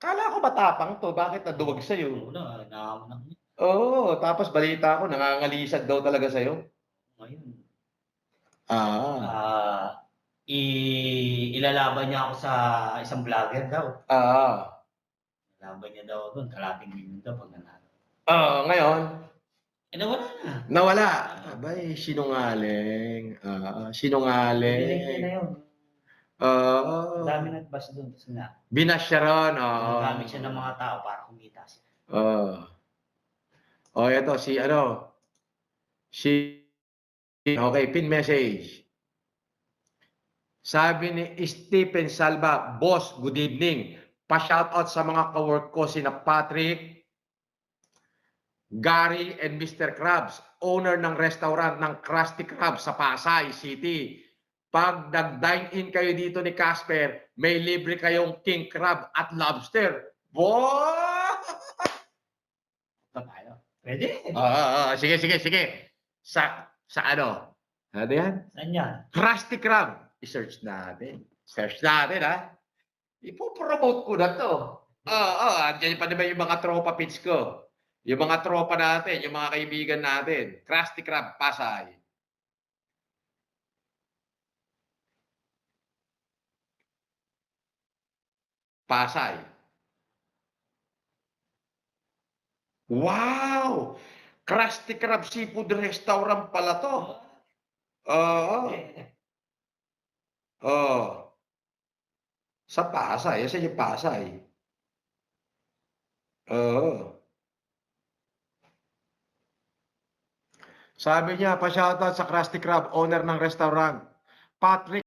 Akala ko matapang 'to, bakit naduwag sa'yo? Wala, naanak niya. Oo, tapos balita ko nangangalisag daw talaga sa'yo? Ngayon, Ah, ah, ilalaban niya ako sa isang vlogger daw. oo. Laban niya daw ako dun, kalahating milyon daw 'pag nanalo. Oo, ngayon Eh, nawala na. nawala. Oo, Abay, sinungaling, oo, nililink niya na sinungaling. yun. Ang Oo, daming nag-bash dun kasi nga binash siya ron, oo, ginagamit siya ng mga tao para kumita siya. oo. Oh, eto si ano, si okey, pin message. Sabi ni Stephen Salva, "Boss, good evening. Pa-shoutout sa mga ka-work ko sina Patrick, Gary, and Mr. Krabs, owner ng restaurant ng Krusty Krab sa Pasay City. 'Pag nag-dine-in kayo dito ni Casper, may libre kayong king crab at lobster." Wow! Punta tayo. Puwede. Oo, oo, sige, sige, sige. Sa ano? Ano yan? Saan yan? Krusty Krab. I-search natin. Search natin, ha? Ipo-promote ko na 'to. Oo, andiyan pa naman yung mga tropa pits ko. Yung mga tropa natin, yung mga kaibigan natin. Krusty Krab, Pasay. Pasay. Wow! Krusty Krab Seafood Restaurant pala 'to. Oo. Eh, Oh, sa Pasay. Asan yung Pasay? Oo. Sabi niya, pa-shoutout sa Krusty Krab, owner ng restaurant. Patrick